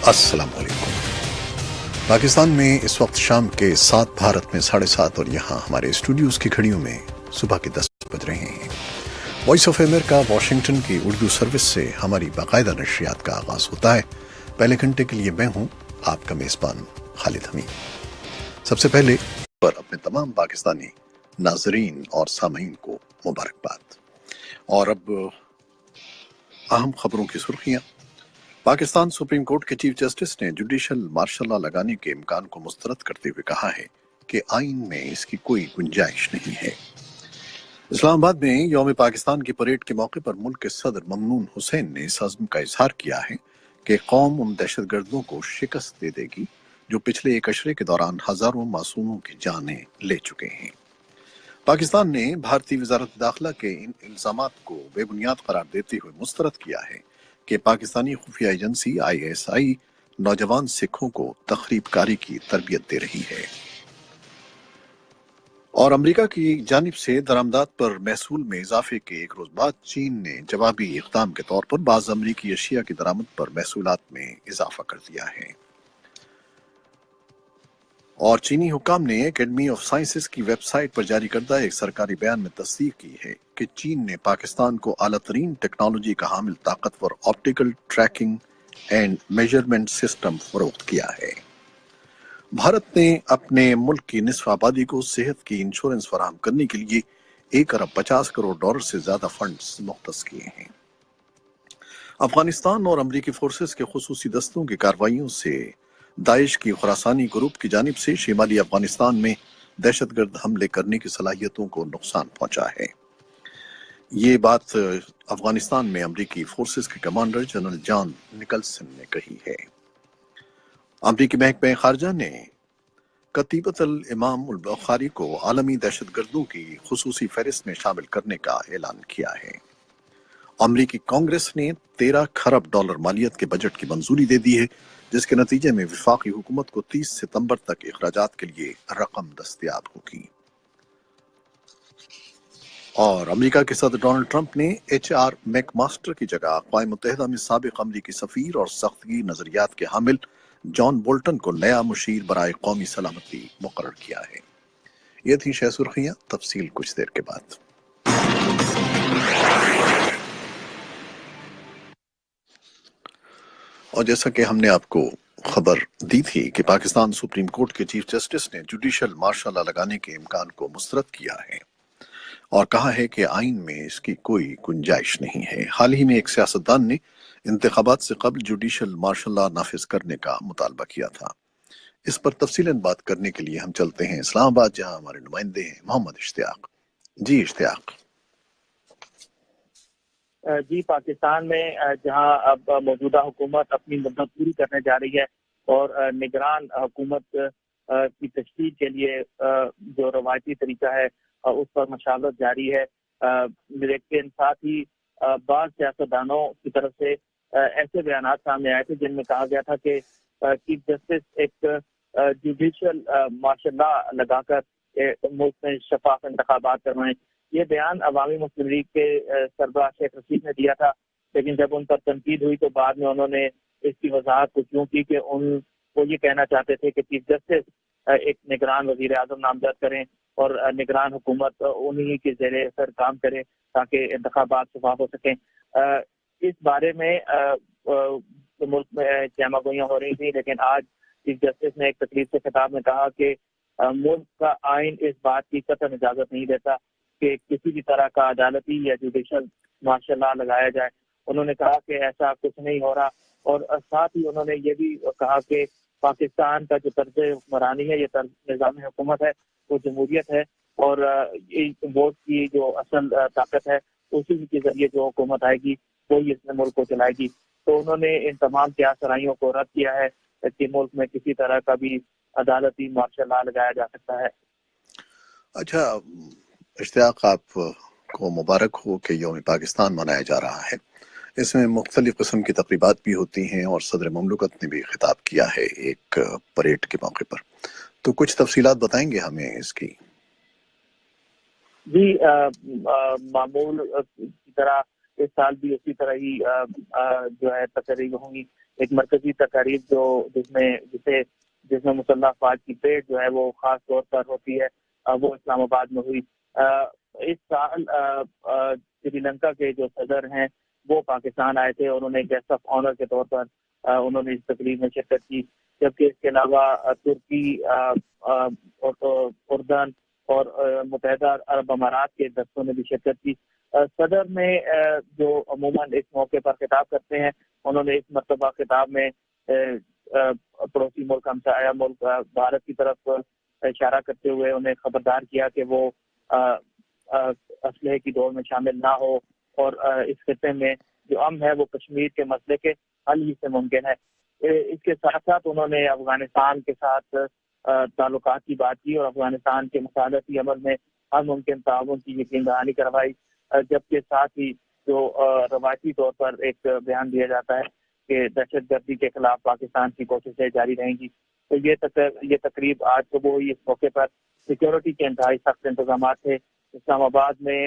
अस्सलाम वालेकुम। पाकिस्तान में इस वक्त शाम के 7, भारत में 7:30 और यहाँ हमारे स्टूडियोज़ की घड़ियों में सुबह के 10 बज रहे हैं। वॉइस ऑफ अमेरिका वाशिंगटन की उर्दू सर्विस से हमारी बाकायदा नशरियात का आगाज़ होता है। पहले घंटे के लिए मैं हूँ आपका मेज़बान खालिद हमीद। सबसे पहले पर अपने तमाम पाकिस्तानी नाजरीन और सामीन को मुबारकबाद। और अब अहम खबरों की सुर्खियाँ। पाकिस्तान सुप्रीम कोर्ट के चीफ जस्टिस ने जुडिशल मार्शल लॉ लगाने के इम्कान को मुस्तरद करते हुए कहा है कि आइन में इसकी कोई गुंजाइश नहीं है। इस्लामाबाद में यौम पाकिस्तान की परेड के मौके पर मुल्क के सदर ममनून हुसैन ने इस अज़्म का इजहार किया है कि कौम उन दहशतगर्दों को शिकस्त दे देगी जो पिछले एक अशरे के दौरान हजारों मासूमों की जानें ले चुके हैं। पाकिस्तान ने भारतीय वजारत दाखिला के इन इल्जामात को बेबुनियाद करार देते हुए मुस्तरद किया है कि पाकिस्तानी खुफिया एजेंसी ISI नौजवान सिखों को तखरीबकारी की तरबियत दे रही है। और अमेरिका की जानिब से दरामदात पर महसूल में इजाफे के एक रोज बाद चीन ने जवाबी इक़दाम के तौर पर बाज़ अमरीकी अशिया की दरामद पर महसूलात में इजाफा कर दिया है। और चीनी हुक्काम ने एकेडमी ऑफ साइंसेस की वेबसाइट पर जारी करदा एक सरकारी बयान में तस्दीक की है कि चीन ने पाकिस्तान को आला तरीन टेक्नोलॉजी का हामिल ताकतवर optical tracking and measurement system फरोख्त किया है। भारत ने अपने मुल्क की निसफ आबादी को सेहत की इंश्योरेंस फराहम करने के लिए $1.50 अरब से ज्यादा फंड्स मुख्तस किए हैं। अफगानिस्तान और अमरीकी फोर्सेस के खुसूसी दस्तों की कार्रवाइयों से दाइश की खुरासानी ग्रुप की जानिब से शिमाली अफगानिस्तान में दहशतगर्द हमले करने की सलाहियतों को नुकसान पहुंचा है। ये बात अफगानिस्तान में अमरीकी फोर्सेस के कमांडर जनरल जॉन निकलसन ने कही है। अमरीकी महकमा खारजा ने कतीबत अल इमाम उल बुखारी को आलमी दहशतगर्दों की खुसूसी फहरिस्त में शामिल करने का ऐलान किया है। अमरीकी कांग्रेस ने $13 खरब मालियत के बजट की मंजूरी दे दी है, जिसके नतीजे में वफाकी हुकूमत को 30 सितंबर तक अखराजात के लिए रकम दस्तयाब होगी। और अमेरिका के सदर डोनाल्ड ट्रंप ने HR मैकमास्टर की जगह अक़वाम मुत्तहिदा में साबिक अमरीकी सफ़ीर और सख्तगी नजरियात के हामिल जॉन बोल्टन को नया मुशीर बराए कौमी सलामती मुकर्रर किया है। ये थी शह सुर्खियाँ, तफसील कुछ देर के बाद। और जैसा कि हमने आपको खबर दी थी कि पाकिस्तान सुप्रीम कोर्ट के चीफ जस्टिस ने जुडिशल मार्शल लॉ लगाने के इम्कान को मुस्तरद किया है और कहा है कि आइन में इसकी कोई गुंजाइश नहीं है। हाल ही में एक सियासतदान ने इंतखाबात से कबल जुडिशल मार्शल लॉ नाफिज करने का मुतालबा किया था। इस पर तफसीलन बात करने के लिए हम चलते हैं इस्लामाबाद, जहां हमारे नुमाइंदे हैं मोहम्मद इश्तियाक। जी इश्तियाक। जी, पाकिस्तान में जहां अब मौजूदा हुकूमत अपनी मुद्दत पूरी करने जा रही है और निगरान हुकूमत की तशकील के लिए जो रवायती तरीका है उस पर मशावरत जारी है। लेकिन साथ ही बाज़ सियासतदानों की तरफ से ऐसे बयान सामने आए थे जिनमें कहा गया था कि चीफ जस्टिस एक जुडिशल मार्शल लॉ लगाकर मुल्क में शफाफ इंतखाबात करवाएं। ये बयान अवामी मुस्लिम लीग के सरबराह शेख रशीद ने दिया था, लेकिन जब उन पर तनकीद हुई तो बाद में उन्होंने इसकी वजाहत कुछ यूं की कि वो ये कहना चाहते थे कि चीफ जस्टिस एक निगरान वजीर आजम नामजद करें और निगरान हुकूमत उन्हीं के ज़ेरे असर काम करे ताकि इंतखाबात शफाफ हो सकें। इस बारे में मुल्क में जमागोइयाँ हो रही थी, लेकिन आज चीफ जस्टिस ने एक तकरीब से खिताब में कहा कि मुल्क का आइन इस बात की कतई इजाजत नहीं देता कि किसी भी तरह का अदालती या जुडिशल मार्शल लॉ लगाया जाए। उन्होंने कहा कि ऐसा कुछ नहीं हो रहा और साथ ही उन्होंने ये भी कहा कि पाकिस्तान का जो तर्ज हुक्मरानी है, ये तर्ज निज़ाम हुकूमत है, वो जमहूरियत है और वोट की जो असल ताकत है उसी के जरिए जो हुकूमत आएगी वही इसने मुल्क को चलाएगी। तो उन्होंने इन तमाम क्यासराइयों को रद्द किया है कि मुल्क में किसी तरह का भी अदालती मार्शल लॉ लगाया जा सकता है। अच्छा इश्तियाक, आपको मुबारक हो कि यौम पाकिस्तान मनाया जा रहा है। इसमें मुख्तलिफ किस्म की तकरीबात भी होती हैं और सदर ममलकत ने भी खिताब किया है एक परेड के मौके पर। तो कुछ तफसीलात बताएंगे हमें इसकी? जी, मामूल की तरह इस साल भी उसी तरह ही जो है तकरीब होंगी। ایک مرکزی تقریب جس میں مسلح افواج کی پیٹ جو ہے وہ خاص طور پر ہوتی ہے، وہ اسلام آباد میں ہوئی۔ اس سال سری لنکا کے جو صدر ہیں وہ پاکستان آئے تھے اور انہوں نے گیسٹ آف آنر کے طور پر انہوں نے اس تقریب میں شرکت کی، جبکہ اس کے علاوہ ترکی، اردن اور متحدہ عرب امارات کے دستوں نے بھی شرکت کی۔ صدر نے جو عموماً اس موقع پر خطاب کرتے ہیں، انہوں نے اس مرتبہ خطاب میں پڑوسی ملک، ہمسایہ ملک بھارت کی طرف اشارہ کرتے ہوئے انہیں خبردار کیا کہ وہ اسلحے کی دوڑ میں شامل نہ ہو، اور اس خطے میں جو امن ہے وہ کشمیر کے مسئلے کے حل ہی سے ممکن ہے۔ اس کے ساتھ ساتھ انہوں نے افغانستان کے ساتھ تعلقات کی بات کی اور افغانستان کے مصالحتی عمل میں ہر ممکن تعاون کی یقین دہانی کروائی، جبکہ ساتھ ہی جو روایتی طور پر ایک بیان دیا جاتا ہے کہ دہشت گردی کے خلاف پاکستان کی کوششیں جاری رہیں گی۔ تو یہ تقریب آج صبح ہوئی۔ اس موقع پر سیکیورٹی کے انتہائی سخت انتظامات تھے۔ اسلام آباد میں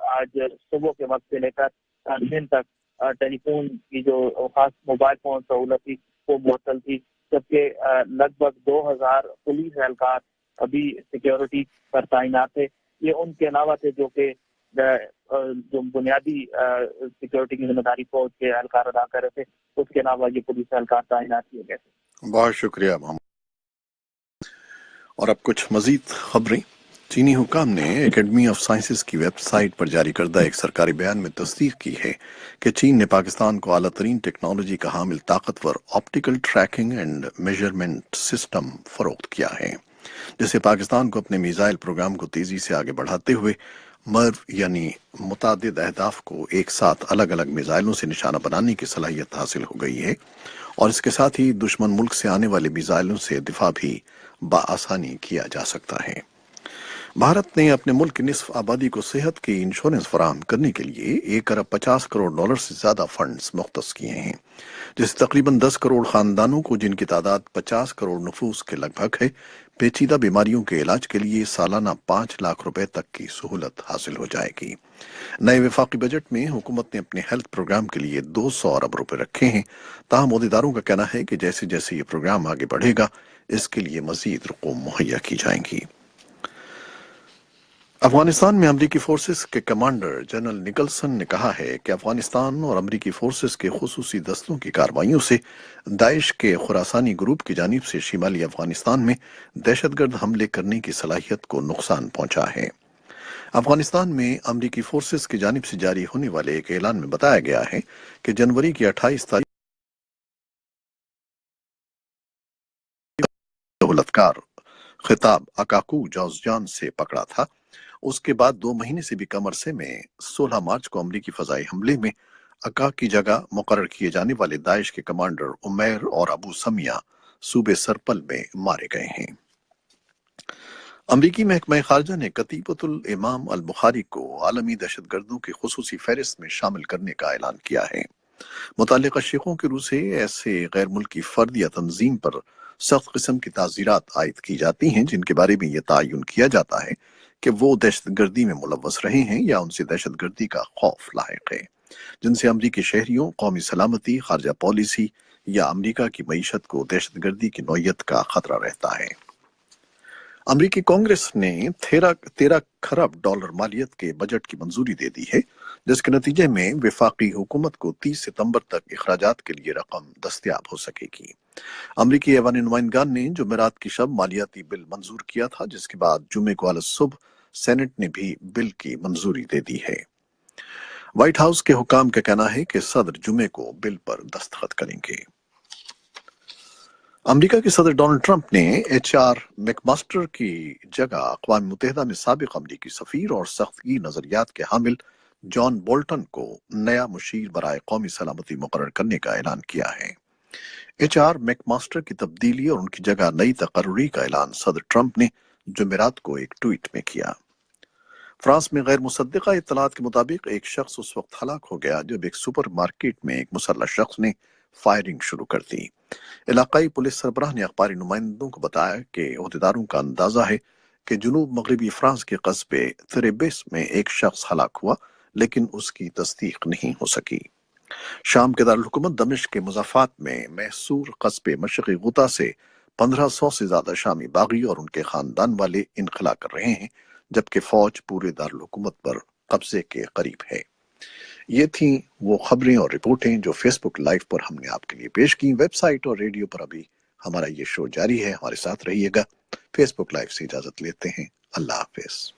آج صبح کے وقت سے لے کر دن تک ٹیلی فون کی جو خاص موبائل فون سہولت تھی وہ معطل تھی، جبکہ لگ بھگ 2000 پولیس اہلکار ابھی سیکیورٹی پر تعینات تھے۔ یہ ان کے علاوہ تھے جو بنیادی سیکیورٹی کی ذمہ داری فوج کے اہلکار ادا کر رہے تھے، اس کے علاوہ یہ پولیس اہلکار تعینات کیے گئے تھے۔ بہت شکریہ محمد۔ اور اب کچھ مزید خبریں۔ چینی حکام نے اکیڈمی آف سائنسز کی ویب سائٹ پر جاری کردہ ایک سرکاری بیان میں تصدیق کی ہے کہ چین نے پاکستان کو اعلیٰ ترین ٹیکنالوجی کا حامل طاقتور optical tracking and measurement system فروخت کیا ہے، جسے پاکستان کو اپنے میزائل پروگرام کو تیزی سے آگے بڑھاتے ہوئے یعنی متعدد اہداف کو ایک ساتھ الگ الگ میزائلوں سے نشانہ بنانے کی صلاحیت حاصل ہو گئی ہے، اور اس کے ساتھ ہی دشمن ملک سے آنے والے میزائلوں سے دفاع بھی بآسانی کیا جا سکتا ہے۔ بھارت نے اپنے ملک کی نصف آبادی کو صحت کی انشورنس فراہم کرنے کے لیے $1.50 سے زیادہ فنڈز مختص کیے ہیں، جس تقریباً 10 کروڑ خاندانوں کو، جن کی تعداد 50 کروڑ نفوس کے لگ بھگ ہے، پیچیدہ بیماریوں کے علاج کے لیے سالانہ 5 لاکھ روپے تک کی سہولت حاصل ہو جائے گی۔ نئے وفاقی بجٹ میں حکومت نے اپنے ہیلتھ پروگرام کے لیے 200 ارب روپے رکھے ہیں، تاہم عہدیداروں کا کہنا ہے کہ جیسے جیسے یہ پروگرام آگے بڑھے گا اس کے لیے مزید رقوم مہیا کی جائیں گی۔ افغانستان میں امریکی فورسز کے کمانڈر جنرل نکلسن نے کہا ہے کہ افغانستان اور امریکی فورسز کے خصوصی دستوں کی کارروائیوں سے داعش کے خراسانی گروپ کی جانب سے شمالی افغانستان میں دہشت گرد حملے کرنے کی صلاحیت کو نقصان پہنچا ہے۔ افغانستان میں امریکی فورسز کی جانب سے جاری ہونے والے ایک اعلان میں بتایا گیا ہے کہ جنوری کی 28 تاریخ دولتکار خطاب اکاکو جوزجان سے پکڑا تھا۔ اس کے بعد 2 مہینے سے بھی کم عرصے میں 16 مارچ کو امریکی فضائی حملے میں اکا کی جگہ مقرر کیے جانے والے داعش کے کمانڈر عمیر اور ابو سمیہ صوبے سرپل میں مارے گئے ہیں۔ امریکی محکمہ خارجہ نے کتیبۃ الامام البخاری کو عالمی دہشت گردوں کی خصوصی فہرست میں شامل کرنے کا اعلان کیا ہے۔ متعلقہ شیخوں کی روح سے ایسے غیر ملکی فرد یا تنظیم پر سخت قسم کی تعزیرات عائد کی جاتی ہیں جن کے بارے میں یہ تعین کیا جاتا ہے کہ وہ دہشت گردی میں ملوث رہے ہیں یا ان سے دہشت گردی کا خوف لاحق ہے، جن سے امریکی شہریوں، قومی سلامتی، خارجہ پالیسی یا امریکہ کی معیشت کو دہشت گردی کی نوعیت کا خطرہ رہتا ہے۔ امریکی کانگریس نے $13 کھرب مالیت کے بجٹ کی منظوری دے دی ہے، جس کے نتیجے میں وفاقی حکومت کو 30 ستمبر تک اخراجات کے لیے رقم دستیاب ہو سکے گی۔ امریکی ایوان نمائندگان نے جمعرات کی شب مالیاتی بل منظور کیا تھا، جس کے بعد جمعے کو صبح سینٹ نے بھی بل کی منظوری دے دی ہے۔ وائٹ ہاؤس کے حکام کا کہنا ہے کہ صدر جمعے کو بل پر دستخط کریں گے۔ امریکہ کے صدر ڈونلڈ ٹرمپ نے HR میک ماسٹر کی جگہ اقوام متحدہ میں سابق امریکی سفیر اور سختگی نظریات کے حامل جان بولٹن کو نیا مشیر برائے قومی سلامتی مقرر کرنے کا اعلان کیا ہے۔ HR میک ماسٹر کی تبدیلی اور ان کی جگہ نئی تقرری کا اعلان صدر ٹرمپ نے جمعرات کو ایک ٹویٹ میں کیا۔ فرانس میں غیر مصدقہ اطلاعات کے مطابق ایک شخص اس وقت ہلاک ہو گیا جب ایک سپر مارکیٹ میں ایک مسلح شخص نے فائرنگ شروع کر دی۔ علاقائی پولیس سربراہ نے اخباری نمائندوں کو بتایا کہ عہدیداروں کا اندازہ ہے کہ جنوب مغربی فرانس کے قصبے تریبیس میں ایک شخص ہلاک ہوا، لیکن اس کی تصدیق نہیں ہو سکی۔ शाम के दारुल हुकूमत दमिश्क के मुज़ाफ़ात में महसूर कस्बे मशरक़ी गुता से 1500 से ज्यादा शामी बागी और उनके खानदान वाले इनखला कर रहे हैं, जबकि फौज पूरे दारुल हुकूमत पर कब्जे के करीब है। ये थी वो खबरें और रिपोर्टें जो फेसबुक लाइव पर हमने आपके लिए पेश की। वेबसाइट और रेडियो पर अभी हमारा ये शो जारी है, हमारे साथ रहिएगा। फेसबुक लाइव से इजाजत लेते हैं। अल्लाह हाफिज।